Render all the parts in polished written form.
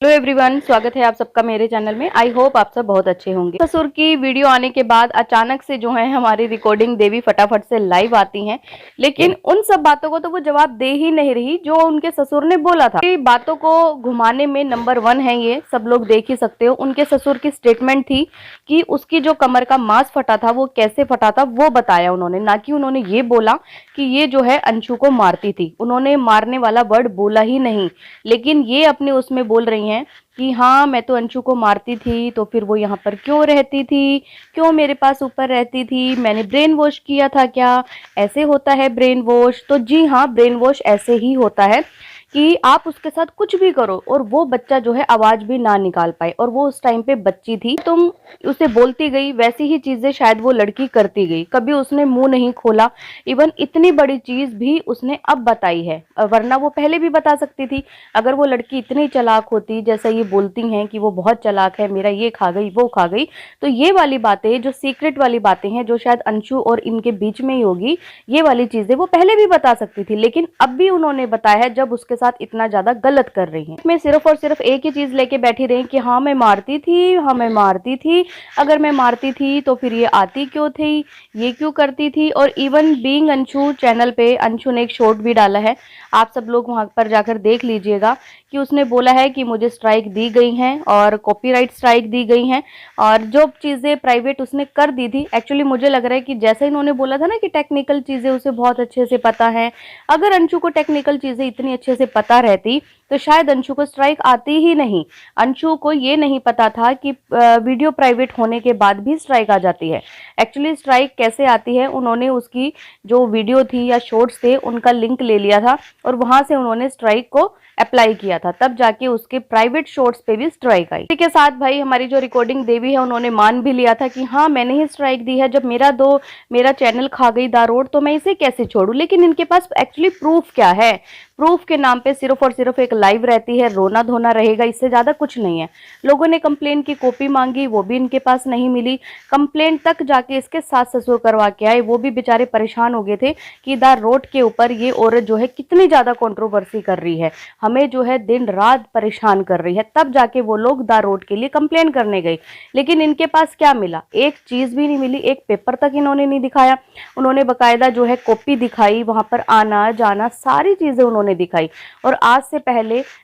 Hello everyone, स्वागत है आप सबका मेरे चैनल में। आई होप आप सब बहुत अच्छे होंगे। ससुर की वीडियो आने के बाद अचानक से जो है हमारी रिकॉर्डिंग देवी फटाफट से लाइव आती हैं, लेकिन उन सब बातों को तो वो जवाब दे ही नहीं रही जो उनके ससुर ने बोला था। बातों को घुमाने में नंबर 1 है, ये सब लोग देख ही सकते हो। उनके ससुर की स्टेटमेंट थी कि उसकी जो कमर का मांस फटा था वो कैसे फटा था वो बताया उन्होंने, ना कि उन्होंने ये बोला कि ये जो है अंशु को मारती थी। उन्होंने मारने वाला वर्ड बोला ही नहीं, लेकिन ये अपने उसमें बोल रही हैं कि हाँ मैं तो अंशु को मारती थी, तो फिर वो यहाँ पर क्यों रहती थी, क्यों मेरे पास ऊपर रहती थी, मैंने ब्रेन वॉश किया था क्या? ऐसे होता है ब्रेन वॉश? तो जी हाँ, ब्रेन वॉश ऐसे ही होता है कि आप उसके साथ कुछ भी करो और वो बच्चा जो है आवाज भी ना निकाल पाए। और वो उस टाइम पे बच्ची थी, तुम उसे बोलती गई, वैसी ही चीजें शायद वो लड़की करती गई। कभी उसने मुंह नहीं खोला। इवन इतनी बड़ी चीज भी उसने अब बताई है, वरना वो पहले भी बता सकती थी। अगर वो लड़की इतनी चालाक होती, जैसा ये बोलती हैं कि वो बहुत चालाक है, मेरा ये खा गई वो खा गई, तो ये वाली बातें जो सीक्रेट वाली बातें हैं, जो शायद अंशु और इनके बीच में ही होगी, ये वाली चीजें वो पहले भी बता सकती थी। लेकिन अब भी उन्होंने बताया है जब उसके साथ इतना ज्यादा गलत कर रही है। मैं सिर्फ और सिर्फ एक ही चीज लेके बैठी रही कि हाँ मैं मारती थी, हाँ मैं मारती थी। अगर मैं मारती थी तो फिर ये आती क्यों थी, ये क्यों करती थी? और इवन बीइंग अंशु चैनल पे अंशु ने एक शॉर्ट भी डाला है, आप सब लोग वहां पर जाकर देख लीजिएगा, कि उसने बोला है कि मुझे स्ट्राइक दी गई हैं और कॉपीराइट स्ट्राइक दी गई हैं। और जो चीज़ें प्राइवेट उसने कर दी थी, एक्चुअली मुझे लग रहा है कि जैसे इन्होंने बोला था ना कि टेक्निकल चीज़ें उसे बहुत अच्छे से पता है, अगर अंशु को टेक्निकल चीज़ें इतनी अच्छे से पता रहती तो शायद अंशु को स्ट्राइक आती ही नहीं। अंशु को ये नहीं पता था कि वीडियो प्राइवेट होने के बाद भी स्ट्राइक आ जाती है। एक्चुअली स्ट्राइक कैसे आती है, उन्होंने उसकी जो वीडियो थी या शॉर्ट्स थे उनका लिंक ले लिया था और वहां से उन्होंने स्ट्राइक को अप्लाई किया था, तब जाके उसके प्राइवेट शॉर्ट्स पे भी स्ट्राइक आई। इसी के साथ भाई हमारी जो रिकॉर्डिंग देवी है उन्होंने मान भी लिया था कि हाँ मैंने ही स्ट्राइक दी है। जब मेरा चैनल खा गई दारोड तो मैं इसे कैसे छोड़ूं? लेकिन इनके पास एक्चुअली प्रूफ क्या है? प्रूफ के नाम पे सिर्फ और सिर्फ एक लाइव रहती है, रोना धोना रहेगा, इससे ज्यादा कुछ नहीं है। लोगों ने कंप्लेन की कॉपी मांगी, वो भी इनके पास नहीं मिली। कंप्लेंट तक जाके इसके सास ससुर करवा के आए, वो भी बेचारे परेशान हो गए थे कि द रोड के ऊपर ये औरत जो है कितनी ज्यादा कंट्रोवर्सी कर रही है, हमें जो है दिन रात परेशान कर रही है। तब जाके वो लोग द रोड के लिए कंप्लेन करने गए। लेकिन इनके पास क्या मिला? एक चीज भी नहीं मिली, एक पेपर तक इन्होंने नहीं दिखाया। उन्होंने बकायदा जो है कॉपी दिखाई, वहां पर आना जाना सारी चीजें उन्होंने दिखाई। और आज से पहले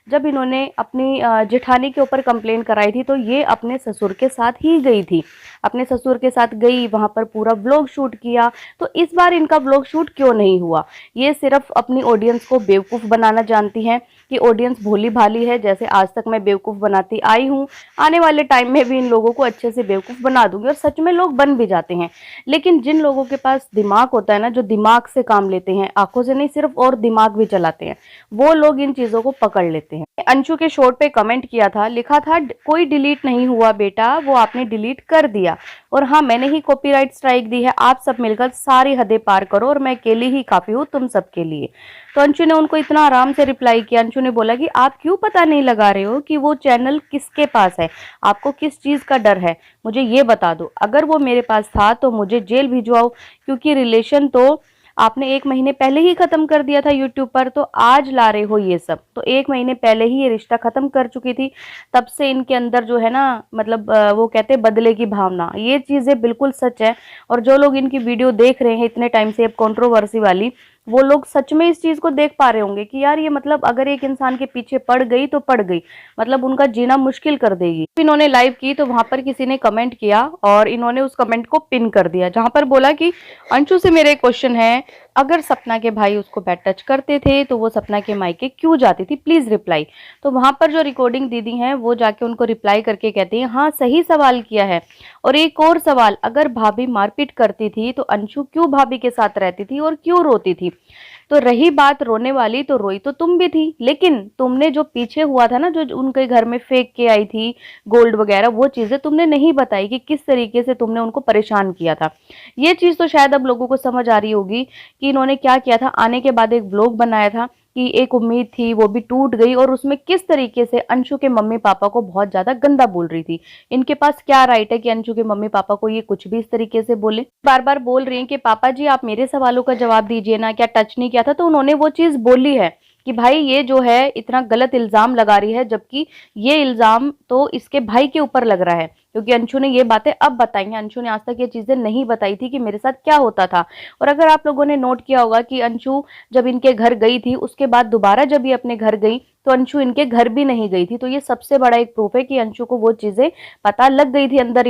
जब इन्होंने अपनी जेठानी के ऊपर कंप्लेन कराई थी तो ये अपने ससुर के साथ ही गई थी, अपने ससुर के साथ गई, वहां पर पूरा व्लॉग शूट किया। तो इस बार इनका व्लॉग शूट क्यों नहीं हुआ? ये सिर्फ अपनी ऑडियंस को बेवकूफ बनाना जानती हैं कि ऑडियंस भोली भाली है, जैसे आज तक मैं बेवकूफ बनाती आई हूँ, आने वाले टाइम में भी इन लोगों को अच्छे से बेवकूफ बना दूंगी। और सच में लोग बन भी जाते हैं। लेकिन जिन लोगों के पास दिमाग होता है ना, जो दिमाग से काम लेते हैं, आंखों से नहीं सिर्फ, और दिमाग भी चलाते हैं, वो लोग इन चीजों को पकड़ लेते हैं। अंशु के शॉर्ट पे कमेंट किया था, लिखा था कोई डिलीट नहीं हुआ बेटा, वो आपने डिलीट कर दिया। और हाँ मैंने ही कॉपीराइट स्ट्राइक दी है, आप सब मिलकर सारी हदें पार करो और मैं अकेली ही काफी हूँ तुम सबके लिए। तो अंशु ने उनको इतना आराम से रिप्लाई किया। अंशु ने बोला कि आप क्यों पता नहीं लगा रहे हो कि वो चैनल किसके पास है, आपको किस चीज का डर है, मुझे ये बता दो। अगर वो मेरे पास था तो मुझे जेल भिजवाओ, क्योंकि रिलेशन तो आपने 1 महीने पहले ही खत्म कर दिया था यूट्यूब पर, तो आज ला रहे हो ये सब। तो 1 महीने पहले ही ये रिश्ता खत्म कर चुकी थी, तब से इनके अंदर जो है ना, मतलब वो कहते हैं बदले की भावना, ये चीजें बिल्कुल सच है। और जो लोग इनकी वीडियो देख रहे हैं इतने टाइम से, अब कंट्रोवर्सी वाली, वो लोग सच में इस चीज को देख पा रहे होंगे कि यार ये मतलब अगर एक इंसान के पीछे पड़ गई तो पड़ गई, मतलब उनका जीना मुश्किल कर देगी। इन्होंने लाइव की तो वहां पर किसी ने कमेंट किया और इन्होंने उस कमेंट को पिन कर दिया, जहां पर बोला कि अंशु से मेरा एक क्वेश्चन है, अगर सपना के भाई उसको बैड टच करते थे तो वो सपना के मायके क्यों जाती थी, प्लीज रिप्लाई। तो वहां पर जो रिकॉर्डिंग दीदी हैं वो जाके उनको रिप्लाई करके कहती हैं, हाँ सही सवाल किया है। और एक और सवाल, अगर भाभी मारपीट करती थी तो अंशु क्यों भाभी के साथ रहती थी और क्यों रोती थी? तो रही बात रोने वाली, तो रोई तो तुम भी थी, लेकिन तुमने जो पीछे हुआ था ना, जो उनके घर में फेंक के आई थी गोल्ड वगैरह, वो चीजें तुमने नहीं बताई कि किस तरीके से तुमने उनको परेशान किया था। ये चीज तो शायद अब लोगों को समझ आ रही होगी कि इन्होंने क्या किया था। आने के बाद एक ब्लॉग बनाया था कि एक उम्मीद थी वो भी टूट गई, और उसमें किस तरीके से अंशु के मम्मी पापा को बहुत ज्यादा गंदा बोल रही थी। इनके पास क्या राइट है कि अंशु के मम्मी पापा को ये कुछ भी इस तरीके से बोले? बार बार बोल रही हैं कि पापा जी आप मेरे सवालों का जवाब दीजिए ना, क्या टच नहीं किया था? तो उन्होंने वो चीज बोली है कि भाई ये जो है इतना गलत इल्जाम लगा रही है, जबकि ये इल्जाम तो इसके भाई के ऊपर लग रहा है, क्योंकि अंशु ने ये बातें अब बताई हैं। अंशु ने आज तक ये चीजें नहीं बताई थी कि मेरे साथ क्या होता था। और अगर आप लोगों ने नोट किया होगा कि अंशु जब इनके घर गई थी, उसके बाद दोबारा जब ये अपने घर गई तो अंशु इनके घर भी नहीं गई थी। तो ये सबसे बड़ा एक प्रूफ है कि अंशु को वो चीजें पता लग गई थी, अंदर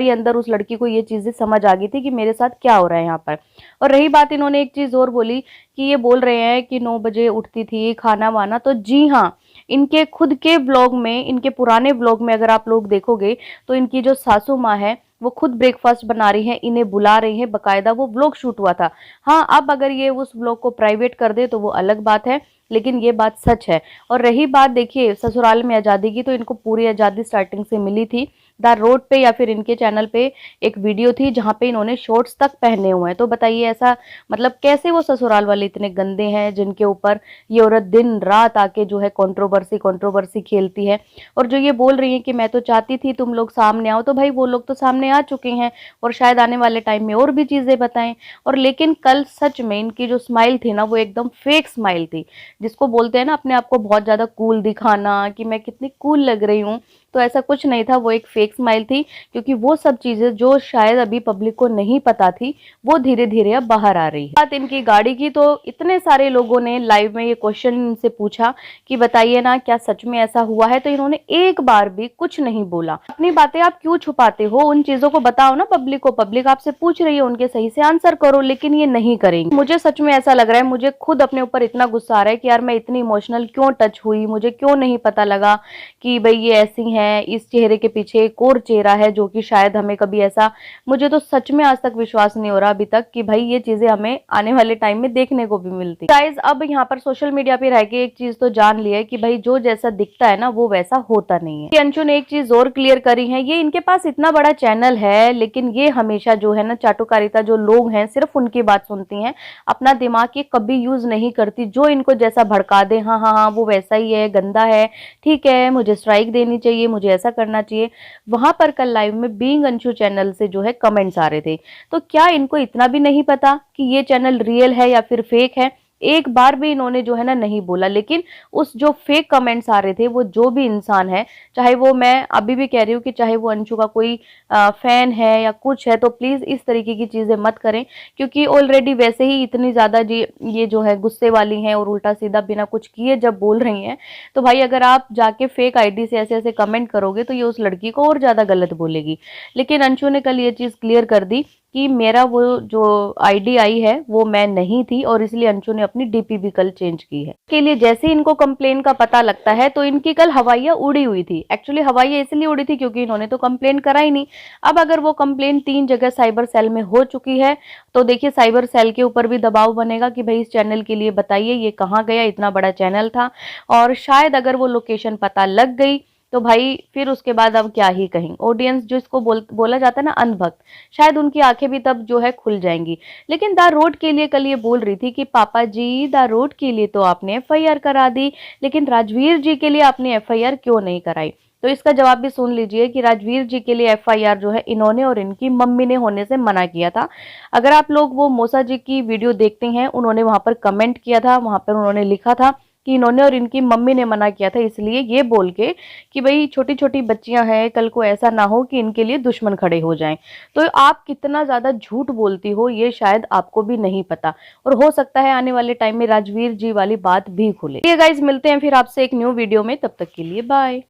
ही अंदर उस लड़की को ये चीजें समझ आ गई थी कि मेरे साथ क्या हो रहा है यहाँ पर। और रही बात, इन्होंने एक चीज और बोली कि ये बोल रहे हैं कि 9 बजे उठती थी खाना वाना, तो जी हाँ, इनके खुद के ब्लॉग में, इनके पुराने ब्लॉग में अगर आप लोग देखोगे तो इनकी जो सासू माँ है वो खुद ब्रेकफास्ट बना रही है, इन्हें बुला रही है, बकायदा वो ब्लॉग शूट हुआ था। हाँ, अब अगर ये उस ब्लॉग को प्राइवेट कर दे तो वो अलग बात है, लेकिन ये बात सच है। और रही बात, देखिए ससुराल में आज़ादी की, तो इनको पूरी आज़ादी स्टार्टिंग से मिली थी। द रोड पे या फिर इनके चैनल पे एक वीडियो थी जहां पे इन्होंने शॉर्ट्स तक पहने हुए हैं। तो बताइए ऐसा मतलब कैसे वो ससुराल वाले इतने गंदे हैं जिनके ऊपर ये औरत दिन रात आके जो है कंट्रोवर्सी खेलती है। और जो ये बोल रही है कि मैं तो चाहती थी तुम लोग सामने आओ, तो भाई वो लोग तो सामने आ चुके हैं और शायद आने वाले टाइम में और भी चीजें बताएं। और लेकिन कल सच में इनकी जो स्माइल थी ना, वो एकदम फेक स्माइल थी, जिसको बोलते हैं ना अपने आप को बहुत ज्यादा कूल दिखाना कि मैं कितनी कूल लग रही हूँ। तो ऐसा कुछ नहीं था, वो एक फेक स्माइल थी, क्योंकि वो सब चीजें जो शायद अभी पब्लिक को नहीं पता थी वो धीरे धीरे अब बाहर आ रही है। बात इनकी गाड़ी की, तो इतने सारे लोगों ने लाइव में ये क्वेश्चन इनसे पूछा कि बताइए ना क्या सच में ऐसा हुआ है, तो इन्होंने एक बार भी कुछ नहीं बोला। अपनी बातें आप क्यों छुपाते हो, उन चीजों को बताओ ना पब्लिक को, पब्लिक आपसे पूछ रही है, उनके सही से आंसर करो, लेकिन ये नहीं करेंगे। मुझे सच में ऐसा लग रहा है, मुझे खुद अपने ऊपर इतना गुस्सा आ रहा है कि यार मैं इतनी इमोशनल क्यों टच हुई, मुझे क्यों नहीं पता लगा कि भाई ये ऐसी हैं, इस चेहरे के पीछे एक और चेहरा है जो कि शायद हमें कभी ऐसा, मुझे तो सच में आज तक विश्वास नहीं हो रहा अभी तक कि भाई ये चीजें हमें आने वाले टाइम में देखने को भी मिलती। गाइस, अब यहाँ पर सोशल मीडिया पे रह के एक चीज तो जान लिया है कि भाई जो जैसा दिखता है ना वो वैसा होता नहीं है। अंशु ने एक चीज और क्लियर करी है, ये इनके पास इतना बड़ा चैनल है लेकिन ये हमेशा जो है ना चाटुकारिता, जो लोग हैं सिर्फ उनकी बात सुनती हैं, अपना दिमाग ये कभी यूज नहीं करती। जो इनको जैसा भड़का दे, हाँ हाँ हाँ वो वैसा ही है, गंदा है, ठीक है, मुझे स्ट्राइक देनी चाहिए, मुझे ऐसा करना चाहिए। वहां पर कल लाइव में बीइंग अंशु चैनल से जो है कमेंट्स आ रहे थे, तो क्या इनको इतना भी नहीं पता कि ये चैनल रियल है या फिर फेक है? एक बार भी इन्होंने जो है ना नहीं बोला। लेकिन उस जो फेक कमेंट्स आ रहे थे, वो जो भी इंसान है, चाहे वो, मैं अभी भी कह रही हूँ कि चाहे वो अंशु का कोई फैन है या कुछ है, तो प्लीज इस तरीके की चीजें मत करें, क्योंकि ऑलरेडी वैसे ही इतनी ज्यादा जी ये जो है गुस्से वाली हैं और उल्टा सीधा बिना कुछ किए जब बोल रही हैं, तो भाई अगर आप जाके फेक आईडी से ऐसे ऐसे कमेंट करोगे तो ये उस लड़की को और ज्यादा गलत बोलेगी। लेकिन अंशु ने कल ये चीज क्लियर कर दी कि मेरा वो जो आईडी आई है वो मैं नहीं थी, और इसलिए अंशु ने अपनी डीपी भी कल चेंज की है। के लिए जैसे इनको कंप्लेन का पता लगता है तो इनकी कल हवाइयां उड़ी हुई थी। एक्चुअली हवाइयां इसलिए उड़ी थी क्योंकि इन्होंने तो कंप्लेन करा ही नहीं। अब अगर वो कंप्लेन 3 जगह साइबर सेल में हो चुकी है तो देखिए साइबर सेल के ऊपर भी दबाव बनेगा कि भाई इस चैनल के लिए बताइए ये कहाँ गया, इतना बड़ा चैनल था। और शायद अगर वो लोकेशन पता लग गई तो भाई फिर उसके बाद अब क्या ही कहें, ऑडियंस जो इसको बोला जाता है ना अंधभक्त, शायद उनकी आंखें भी तब जो है खुल जाएंगी। लेकिन द रोड के लिए कल ये बोल रही थी कि पापा जी द रोड के लिए तो आपने एफआईआर करा दी, लेकिन राजवीर जी के लिए आपने एफआईआर क्यों नहीं कराई? तो इसका जवाब भी सुन लीजिए कि राजवीर जी के लिए एफआईआर जो है इन्होंने और इनकी मम्मी ने होने से मना किया था। अगर आप लोग वो मौसा जी की वीडियो देखते हैं, उन्होंने वहां पर कमेंट किया था, वहां पर उन्होंने लिखा था कि इन्होंने और इनकी मम्मी ने मना किया था, इसलिए ये बोल के कि भाई छोटी छोटी बच्चियां हैं, कल को ऐसा ना हो कि इनके लिए दुश्मन खड़े हो जाएं। तो आप कितना ज्यादा झूठ बोलती हो ये शायद आपको भी नहीं पता, और हो सकता है आने वाले टाइम में राजवीर जी वाली बात भी खुले। ये गाइज मिलते हैं फिर आपसे एक न्यू वीडियो में, तब तक के लिए बाय।